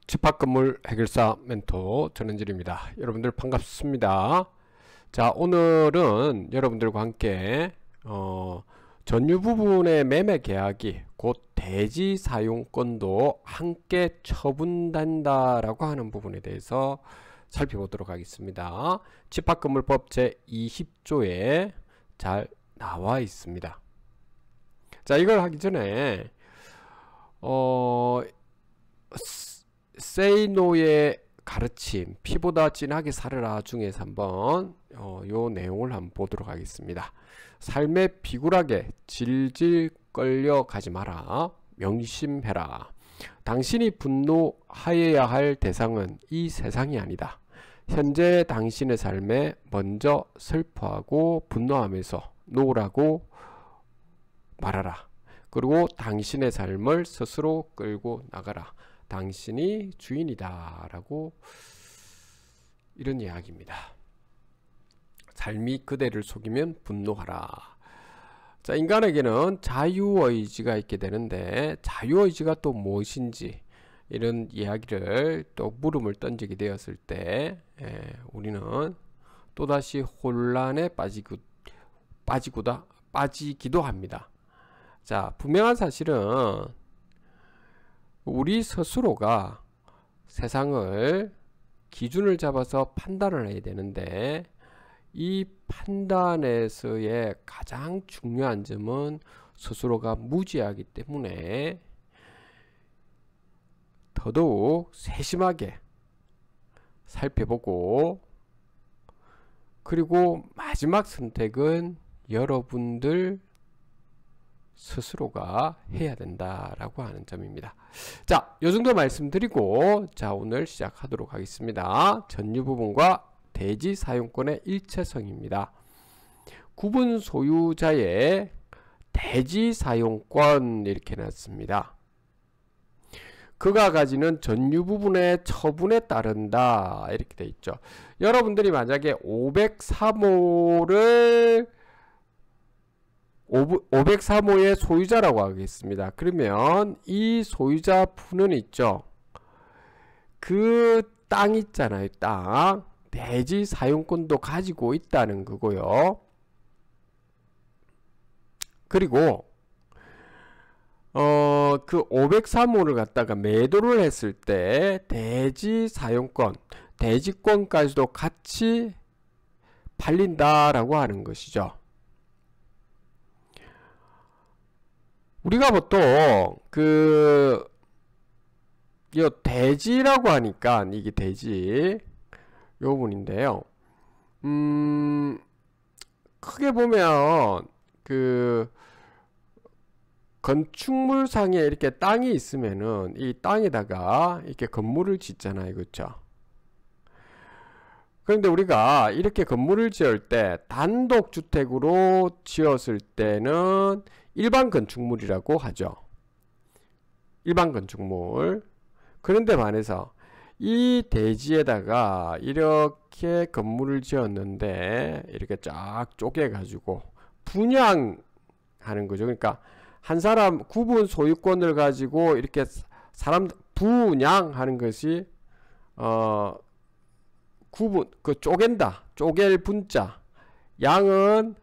집합건물 해결사 멘토 전은질입니다. 여러분들 반갑습니다. 자, 오늘은 여러분들과 함께 전유 부분의 매매 계약이 곧 대지 사용권도 함께 처분된다라고 하는 부분에 대해서 살펴보도록 하겠습니다. 집합건물법 제20조에 잘 나와 있습니다. 자, 이걸 하기 전에 Say No의 가르침, 피보다 진하게 살아라 중에서 한번 요 내용을 한번 보도록 하겠습니다. 삶에 비굴하게 질질 끌려가지 마라. 명심해라. 당신이 분노하여야 할 대상은 이 세상이 아니다. 현재 당신의 삶에 먼저 슬퍼하고 분노하면서 놓으라고 말하라. 그리고 당신의 삶을 스스로 끌고 나가라. 당신이 주인이다 라고 이런 이야기입니다. 삶이 그대를 속이면 분노하라. 자, 인간에게는 자유의지가 있게 되는데 자유의지가 또 무엇인지 이런 이야기를 또 물음을 던지게 되었을 때 우리는 또다시 혼란에 빠지기도 합니다. 자, 분명한 사실은 우리 스스로가 세상을 기준을 잡아서 판단을 해야 되는데 이 판단에서의 가장 중요한 점은 스스로가 무지하기 때문에 더더욱 세심하게 살펴보고 그리고 마지막 선택은 여러분들 스스로가 해야 된다라고 하는 점입니다. 자, 요 정도 말씀드리고 자, 오늘 시작하도록 하겠습니다. 전유 부분과 대지 사용권의 일체성입니다. 구분 소유자의 대지 사용권 이렇게 놨습니다. 그가 가지는 전유 부분의 처분에 따른다 이렇게 돼 있죠. 여러분들이 만약에 503호의 소유자라고 하겠습니다. 그러면 이 소유자분은 있죠. 그 땅 있잖아요. 땅. 대지 사용권도 가지고 있다는 거고요. 그리고 그 503호를 갖다가 매도를 했을 때 대지 사용권, 대지권까지도 같이 팔린다라고 하는 것이죠. 우리가 보통 요 대지라고 하니까 이게 대지 요 부분인데요. 크게 보면 건축물상에 이렇게 땅이 있으면은 이 땅에다가 이렇게 건물을 짓잖아요. 그렇죠? 그런데 우리가 이렇게 건물을 지을 때 단독주택으로 지었을 때는 일반 건축물이라고 하죠. 일반 건축물. 그런데 반해서 이 대지에다가 이렇게 건물을 지었는데 이렇게 쫙 쪼개 가지고 분양하는 거죠. 그러니까 한 사람 구분 소유권을 가지고 이렇게 사람 분양하는 것이 구분 쪼갠다. 쪼갤 분자. 양은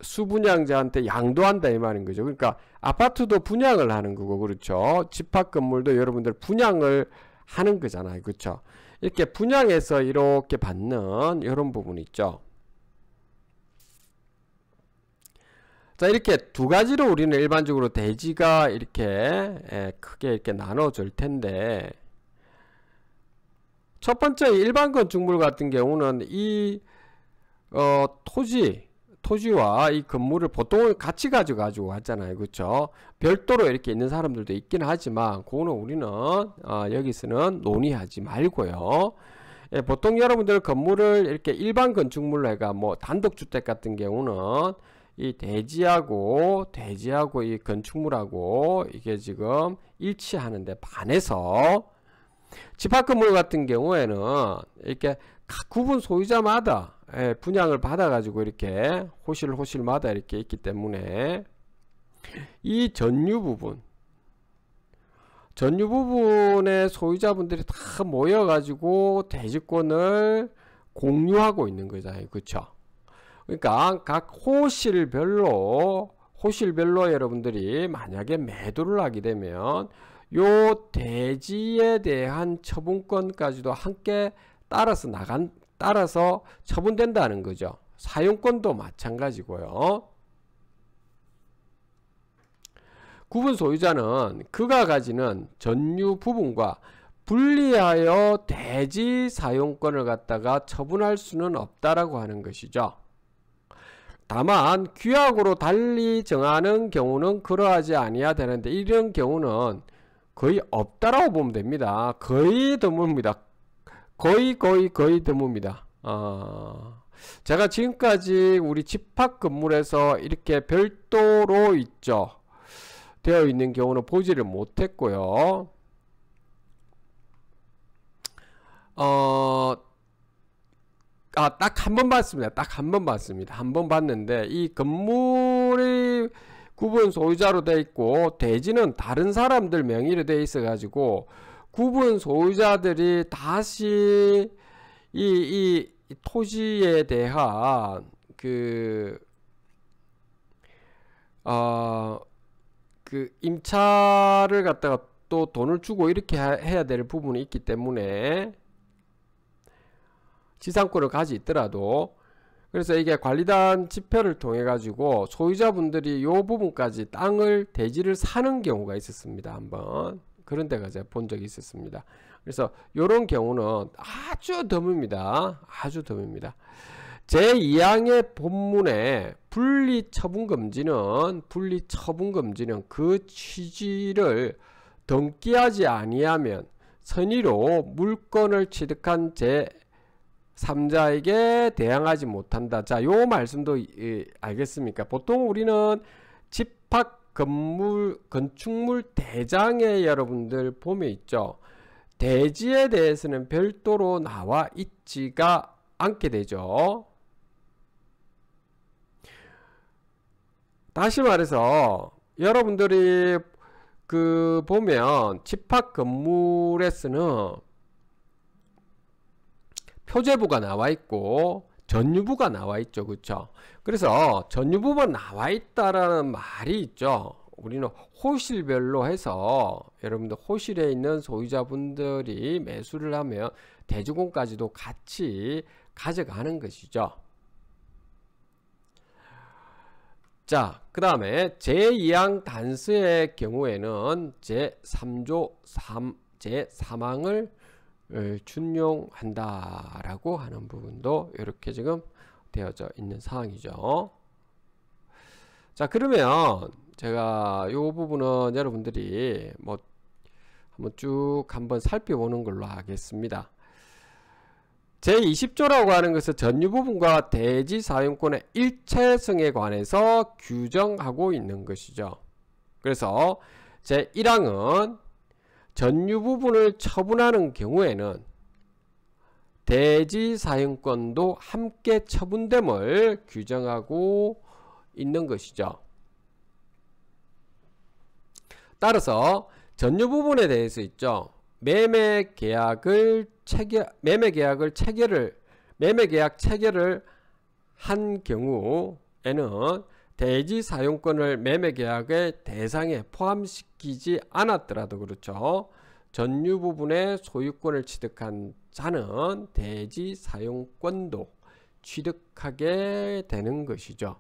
수분양자한테 양도한다 이 말인 거죠. 그러니까 아파트도 분양을 하는 거고 그렇죠. 집합 건물도 여러분들 분양을 하는 거잖아요. 그렇죠. 이렇게 분양해서 이렇게 받는 이런 부분 있죠. 자, 이렇게 두 가지로 우리는 일반적으로 대지가 이렇게 크게 이렇게 나눠질 텐데 첫 번째 일반 건축물 같은 경우는 이 토지와 이 건물을 보통 같이 가지고 왔잖아요. 그렇죠? 별도로 이렇게 있는 사람들도 있긴 하지만 그거는 우리는 여기서는 논의하지 말고요. 보통 여러분들 건물을 이렇게 일반 건축물로 해가 뭐 단독주택 같은 경우는 이 대지하고 이 건축물하고 이게 지금 일치하는데 반해서 집합건물 같은 경우에는 이렇게 각 구분 소유자마다 분양을 받아가지고 이렇게 호실호실마다 이렇게 있기 때문에 이 전유 전유 부분의 소유자분들이 다 모여가지고 대지권을 공유하고 있는 거잖아요. 그쵸? 그러니까 각 호실별로 여러분들이 만약에 매도를 하게 되면 요 대지에 대한 처분권까지도 함께 따라서 처분된다는 거죠. 사용권도 마찬가지고요. 구분 소유자는 그가 가지는 전유 부분과 분리하여 대지 사용권을 갖다가 처분할 수는 없다라고 하는 것이죠. 다만 규약으로 달리 정하는 경우는 그러하지 아니해야 되는데 이런 경우는 거의 없다라고 보면 됩니다. 거의 드뭅니다. 거의 드뭅니다. 제가 지금까지 우리 집합 건물에서 이렇게 별도로 있죠. 되어 있는 경우는 보지를 못했고요. 딱 한 번 봤습니다. 딱 한 번 봤습니다. 한 번 봤는데 이 건물이 구분 소유자로 되어 있고 대지는 다른 사람들 명의로 되어 있어 가지고 구분 소유자들이 다시 이 토지에 대한 그 임차를 갖다가 또 돈을 주고 이렇게 해야 될 부분이 있기 때문에 지상권을 가지고 있더라도 그래서 이게 관리단 집회를 통해 가지고 소유자분들이 요 부분까지 땅을 대지를 사는 경우가 있었습니다. 한번 그런 데가 제가 본 적이 있었습니다. 그래서 요런 경우는 아주 드뭅니다. 아주 드뭅니다. 제2항의 본문에 분리처분금지는 그 취지를 등기하지 아니하면 선의로 물건을 취득한 제3자에게 대항하지 못한다. 자, 요 말씀도 알겠습니까? 보통 우리는 집합 건축물 대장에 여러분들 보면 있죠. 대지에 대해서는 별도로 나와 있지가 않게 되죠. 다시 말해서 여러분들이 보면 집합 건물에서는 표제부가 나와 있고 전유부가 나와 있죠. 그렇죠? 그래서 전유부만 나와 있다라는 말이 있죠. 우리는 호실별로 해서 여러분들 호실에 있는 소유자분들이 매수를 하면 대지권까지도 같이 가져가는 것이죠. 자, 그 다음에 제2항 단서의 경우에는 제3조 제3항을 준용한다 라고 하는 부분도 이렇게 지금 되어져 있는 사항이죠. 자, 그러면 제가 이 부분은 여러분들이 뭐 한번 쭉 한번 살펴보는 걸로 하겠습니다. 제20조라고 하는 것은 전유 부분과 대지 사용권의 일체성에 관해서 규정하고 있는 것이죠. 그래서 제1항은 전유 부분을 처분하는 경우에는 대지 사용권도 함께 처분됨을 규정하고 있는 것이죠. 따라서 전유 부분에 대해서 있죠. 매매 계약 체결을 한 경우에는 대지 사용권을 매매 계약의 대상에 포함시키지 않았더라도 그렇죠. 전유 부분의 소유권을 취득한 자는 대지 사용권도 취득하게 되는 것이죠.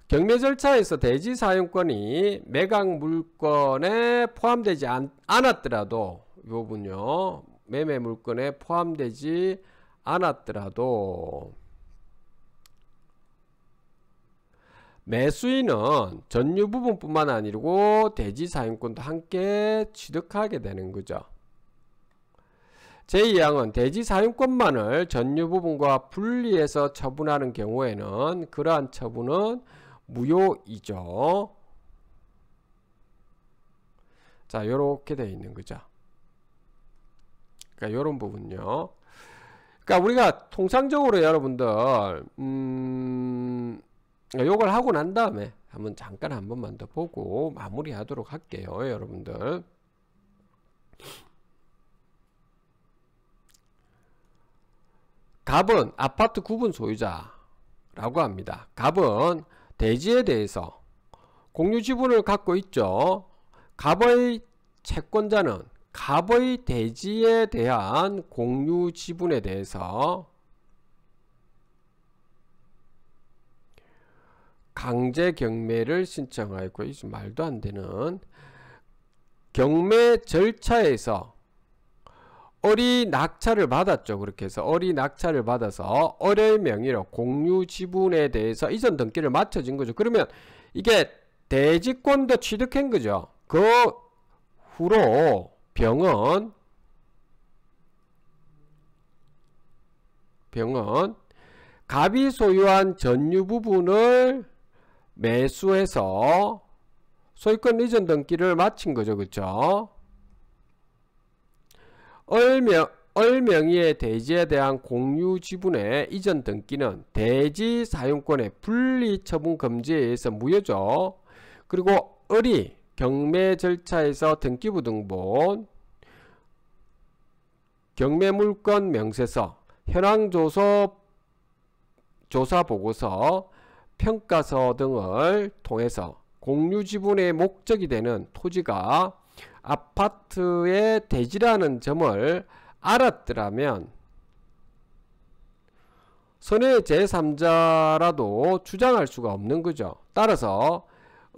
경매 절차에서 대지 사용권이 매각 물건에 포함되지 않았더라도 이 부분요. 매매 물건에 포함되지 않았더라도 매수인은 전유 부분뿐만 아니고 대지 사용권도 함께 취득하게 되는 거죠. 제2항은 대지 사용권만을 전유 부분과 분리해서 처분하는 경우에는 그러한 처분은 무효이죠. 자, 요렇게 되어 있는 거죠. 그러니까 요런 부분요. 그러니까 우리가 통상적으로 여러분들 요걸 하고 난 다음에 한번 잠깐 한 번만 더 보고 마무리하도록 할게요, 여러분들. 갑은 아파트 구분 소유자라고 합니다. 갑은 대지에 대해서 공유 지분을 갖고 있죠. 갑의 채권자는 갑의 대지에 대한 공유 지분에 대해서 강제 경매를 신청하였고, 이 말도 안 되는 경매 절차에서 을이 낙찰을 받았죠. 그렇게 해서 을이 낙찰을 받아서 을의 명의로 공유 지분에 대해서 이전 등기를 맞춰진 거죠. 그러면 이게 대지권도 취득한 거죠. 그 후로 병은 갑이 소유한 전유 부분을 매수해서 소유권 이전 등기를 마친 거죠. 그렇죠? 을 명의의 대지에 대한 공유 지분의 이전 등기는 대지 사용권의 분리 처분 금지에 의해서 무효죠. 그리고 을이 경매 절차에서 등기부 등본, 경매물건 명세서, 현황 조사 보고서, 평가서 등을 통해서 공유 지분의 목적이 되는 토지가 아파트의 대지라는 점을 알았더라면 선의 제3자라도 주장할 수가 없는 거죠. 따라서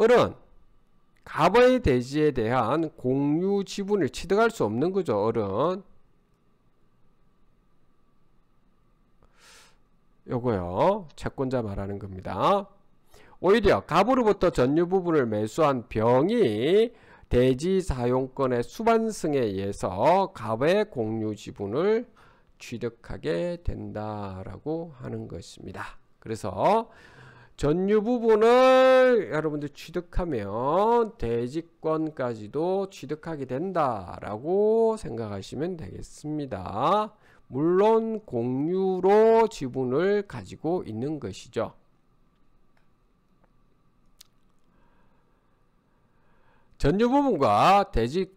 을은 갑의 대지에 대한 공유 지분을 취득할 수 없는 거죠. 을은 요거요, 채권자 말하는 겁니다. 오히려 갑으로부터 전유 부분을 매수한 병이 대지 사용권의 수반승에 의해서 갑의 공유 지분을 취득하게 된다라고 하는 것입니다. 그래서 전유 부분을 여러분들 취득하면 대지권까지도 취득하게 된다라고 생각하시면 되겠습니다. 물론 공유로 지분을 가지고 있는 것이죠. 전유 부분과 대지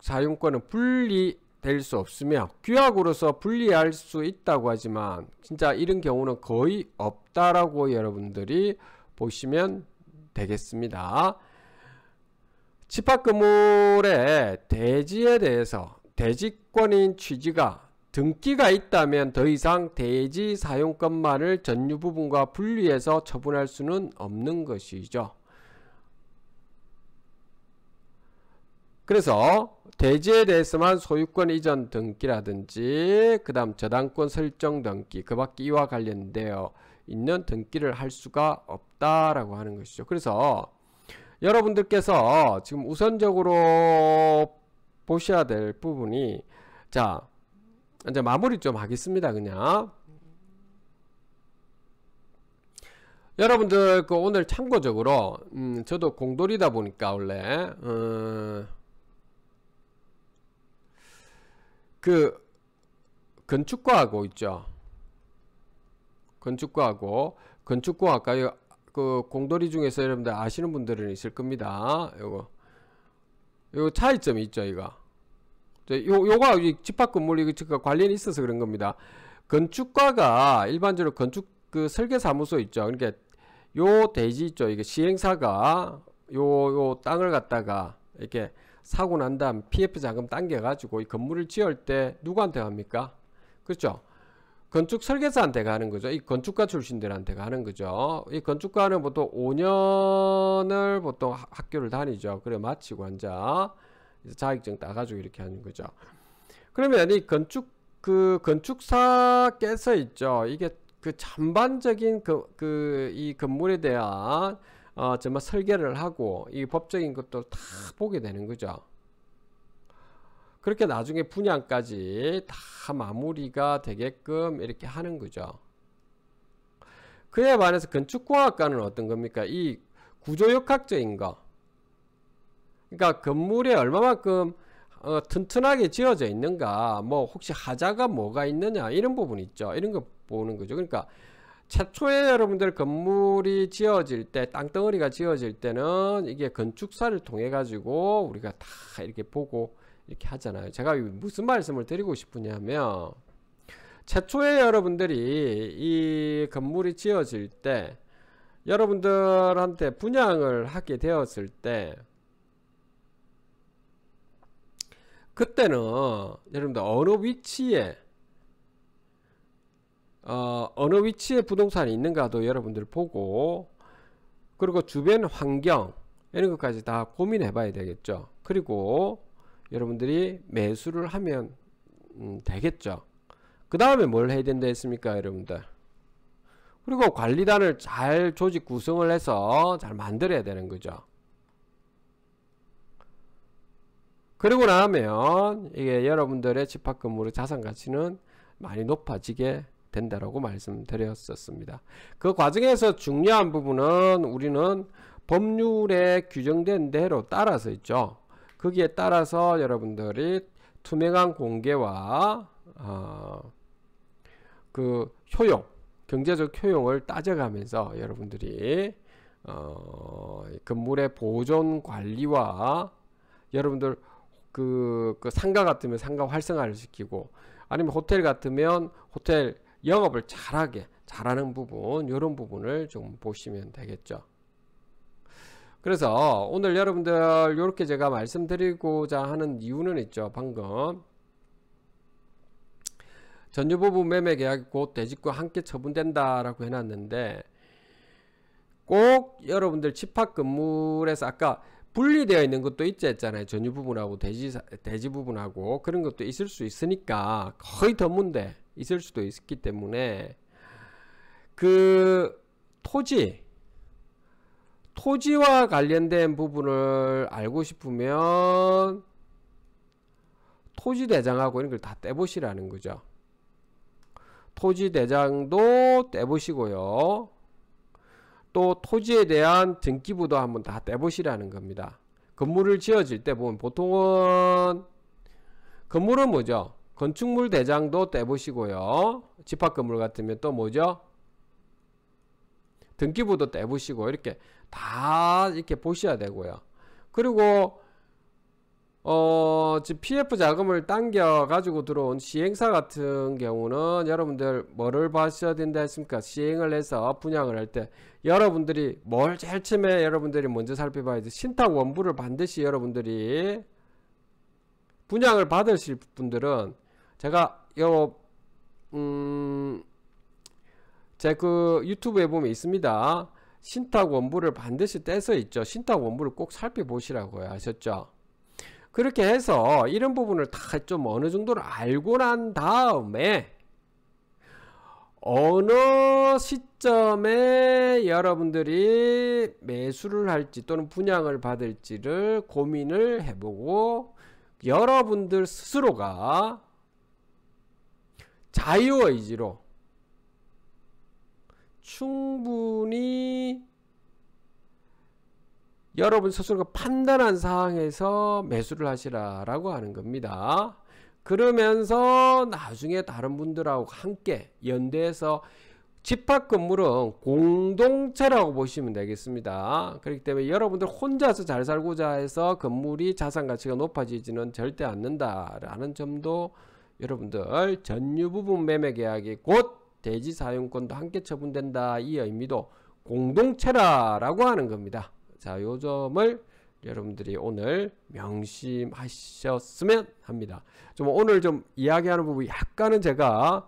사용권은 분리될 수 없으며 규약으로서 분리할 수 있다고 하지만 진짜 이런 경우는 거의 없다라고 여러분들이 보시면 되겠습니다. 집합 건물의 대지에 대해서 대지권인 취지가 등기가 있다면 더 이상 대지 사용권만을 전유 부분과 분리해서 처분할 수는 없는 것이죠. 그래서 대지에 대해서만 소유권 이전 등기라든지 그 다음 저당권 설정 등기, 그 밖에 이와 관련되어 있는 등기를 할 수가 없다라고 하는 것이죠. 그래서 여러분들께서 지금 우선적으로 보셔야 될 부분이, 자 이제 마무리 좀 하겠습니다. 그냥 여러분들 그 오늘 참고적으로 저도 공돌이다 보니까 원래 그 건축과하고 있죠. 건축과학과 그 공돌이 중에서 여러분들 아시는 분들은 있을 겁니다. 요거 차이점이 있죠. 요거 집합 건물 이거 관련이 있어서 그런 겁니다. 건축과가 일반적으로 건축 그 설계사무소 있죠. 그러니까 요 대지 있죠. 이게 시행사가 요 땅을 갖다가 이렇게 사고 난 다음 PF 자금 당겨 가지고 이 건물을 지을 때 누구한테 갑니까? 그렇죠. 건축 설계사한테 가는 거죠. 이 건축가 출신들한테 가는 거죠. 이 건축가는 보통 5년을 보통 학교를 다니죠. 그래 마치고 앉아 자격증 따가지고 이렇게 하는 거죠. 그러면 이 건축사께서 있죠. 이게 그 전반적인 이 건물에 대한 정말 설계를 하고 이 법적인 것도 다 보게 되는 거죠. 그렇게 나중에 분양까지 다 마무리가 되게끔 이렇게 하는 거죠. 그에 반해서 건축공학과는 어떤 겁니까? 이 구조역학적인 거, 그러니까 건물에 얼마만큼 튼튼하게 지어져 있는가, 뭐 혹시 하자가 뭐가 있느냐 이런 부분 있죠. 이런 거 보는 거죠. 그러니까 최초에 여러분들 건물이 지어질 때, 땅덩어리가 지어질 때는 이게 건축사를 통해 가지고 우리가 다 이렇게 보고 이렇게 하잖아요. 제가 무슨 말씀을 드리고 싶으냐면, 최초에 여러분들이 이 건물이 지어질 때 여러분들한테 분양을 하게 되었을 때, 그때는 여러분들 어느 위치에 부동산이 있는가도 여러분들 보고, 그리고 주변 환경 이런 것까지 다 고민해 봐야 되겠죠. 그리고 여러분들이 매수를 하면 되겠죠. 그 다음에 뭘 해야 된다 했습니까, 여러분들? 그리고 관리단을 잘 조직 구성을 해서 잘 만들어야 되는 거죠. 그리고 나면 이게 여러분들의 집합 건물의 자산 가치는 많이 높아지게 된다라고 말씀드렸었습니다. 그 과정에서 중요한 부분은 우리는 법률에 규정된 대로 따라서 있죠. 거기에 따라서 여러분들이 투명한 공개와 그 효용, 경제적 효용을 따져가면서 여러분들이 건물의 보존 관리와 여러분들 그 상가 같으면 상가 활성화를 시키고, 아니면 호텔 같으면 호텔 영업을 잘하는 부분, 이런 부분을 좀 보시면 되겠죠. 그래서 오늘 여러분들 이렇게 제가 말씀드리고자 하는 이유는 있죠. 방금 전유부분 매매 계약이 곧 대지과 함께 처분된다라고 해놨는데, 꼭 여러분들 집합 건물에서 아까 분리되어 있는 것도 있지 했잖아요. 전유 부분하고 대지 부분하고 그런 것도 있을 수 있으니까, 거의 드문데 있을 수도 있기 때문에 그 토지와 관련된 부분을 알고 싶으면 토지 대장하고 이런 걸 다 떼보시라는 거죠. 토지 대장도 떼보시고요. 또 토지에 대한 등기부도 한번 다 떼보시라는 겁니다. 건물을 지어질 때 보면 보통은 건물은 뭐죠? 건축물 대장도 떼보시고요. 집합건물 같으면 또 뭐죠? 등기부도 떼보시고, 이렇게 다 이렇게 보셔야 되고요. 그리고 PF 자금을 당겨 가지고 들어온 시행사 같은 경우는 여러분들 뭐를 봐셔야 된다 했습니까? 시행을 해서 분양을 할 때 여러분들이 뭘 제일 처음에 여러분들이 먼저 살펴봐야 돼. 신탁 원부를 반드시 여러분들이 분양을 받으실 분들은, 제가 제 그 유튜브에 보면 있습니다. 신탁 원부를 반드시 떼서 있죠. 신탁 원부를 꼭 살펴보시라고요. 아셨죠? 그렇게 해서 이런 부분을 다 좀 어느 정도를 알고 난 다음에 어느 시점에 여러분들이 매수를 할지 또는 분양을 받을지를 고민을 해보고, 여러분들 스스로가 자유의지로 충분히 여러분 스스로가 판단한 사항에서 매수를 하시라라고 하는 겁니다. 그러면서 나중에 다른 분들하고 함께 연대해서, 집합 건물은 공동체라고 보시면 되겠습니다. 그렇기 때문에 여러분들 혼자서 잘 살고자 해서 건물이 자산 가치가 높아지지는 절대 않는다라는 점도 여러분들, 전유 부분 매매 계약이 곧 대지 사용권도 함께 처분된다, 이 의미도 공동체라고 하는 겁니다. 자, 요 점을 여러분들이 오늘 명심하셨으면 합니다. 좀 오늘 좀 이야기하는 부분이 약간은 제가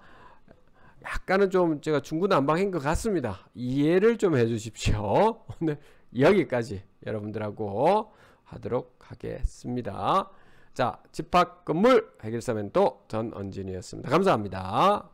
중구난방인 것 같습니다. 이해를 좀 해주십시오. 오늘 여기까지 여러분들하고 하도록 하겠습니다. 자, 집합 건물 해결사 멘토 전언진이었습니다. 감사합니다.